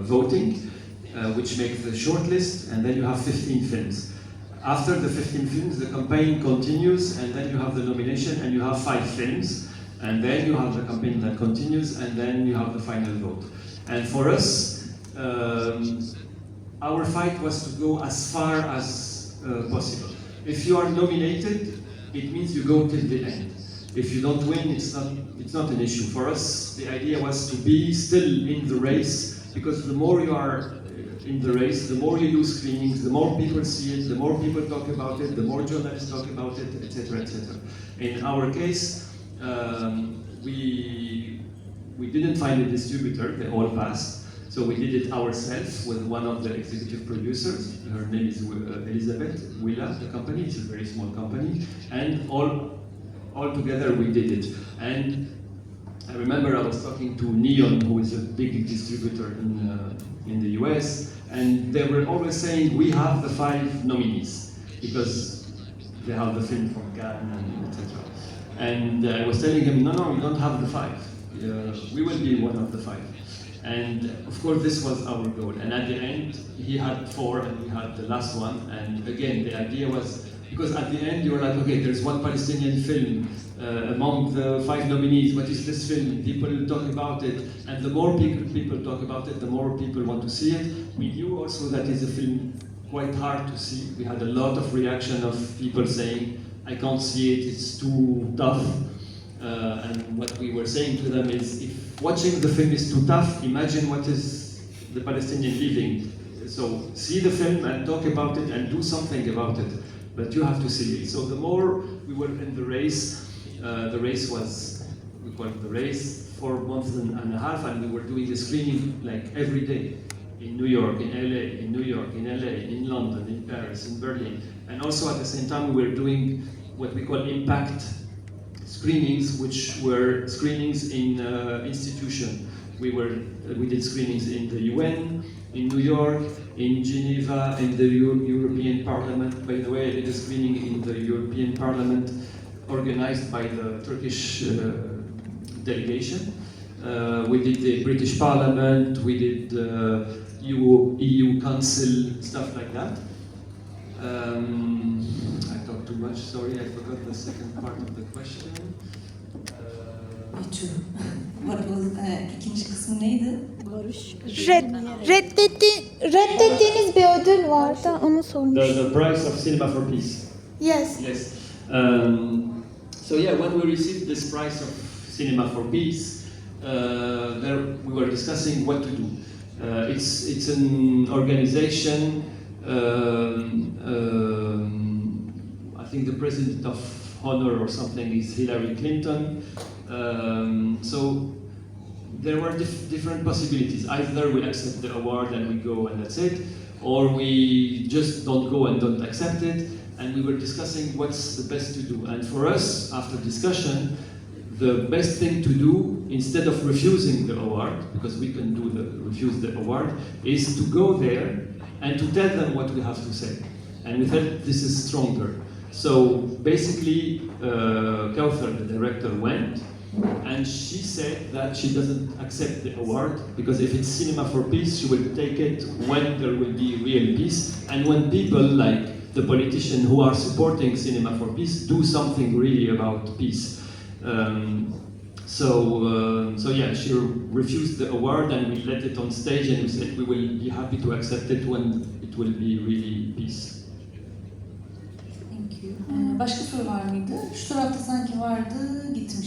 voting, which makes the shortlist, and then you have 15 films. After the 15 films, the campaign continues, and then you have the nomination, and you have 5 films, and then you have the campaign that continues, and then you have the final vote. And for us, our fight was to go as far as possible. If you are nominated, it means you go till the end. If you don't win, it's not an issue. For us, the idea was to be still in the race, because the more you are in the race, the more you do screenings, the more people see it, the more people talk about it, the more journalists talk about it, etc., etc. In our case, we didn't find a distributor, they all passed. So we did it ourselves with one of the executive producers. Her name is Elizabeth Willa, the company. It's a very small company. And all together we did it. And I remember I was talking to Neon, who is a big distributor in the US, and they were always saying, we have the 5 nominees, because they have the film from Cannes, and etc. And I was telling him, no, we don't have the 5. We will be one of the 5. And of course, this was our goal. And at the end, he had 4 and we had the last one. And again, the idea was, because at the end, you were like, okay, there's one Palestinian film among the 5 nominees. What is this film? People talk about it. And the more people talk about it, the more people want to see it. We knew also that it's a film quite hard to see. We had a lot of reaction of people saying, I can't see it, it's too tough. And what we were saying to them is, if watching the film is too tough, imagine what is the Palestinian living. So see the film and talk about it and do something about it, but you have to see it. So the more we were in the race was, we call it the race, 4 months and a half, and we were doing the screening like every day. In New York, in LA, in New York, in LA, in London, in Paris, in Berlin. And also at the same time we were doing what we call impact screenings, which were screenings in institutions. We did screenings in the UN, in New York, in Geneva, in the European Parliament. By the way, I did a screening in the European Parliament organized by the Turkish delegation. We did the British Parliament, we did the EU Council, stuff like that. I talked too much, sorry, I forgot the second part of the question. What was, ikinci kısmı neydi? Reddettiğiniz bir ödül vardı, onu sormuş. The prize of Cinema for Peace. Yes. Yes. So yeah, when we received this prize of Cinema for Peace, there we were discussing what to do. It's an organization. I think the president of honor or something is Hillary Clinton. So there were different possibilities. Either we accept the award and we go and that's it, or we just don't go and don't accept it. And we were discussing what's the best to do. And for us, after discussion, the best thing to do, instead of refusing the award, because we can refuse the award, is to go there and to tell them what we have to say. And we felt this is stronger. So basically, Kauthar, the director, went, and she said that she doesn't accept the award, because if it's Cinema for Peace, she will take it when there will be real peace, and when people like the politicians who are supporting Cinema for Peace do something really about peace. So yeah, she refused the award, and we let it on stage, and we said we will be happy to accept it when it will be really peace. Thank you. Başka soru var mıydı? Şu tarafta sanki vardı, gitmişti.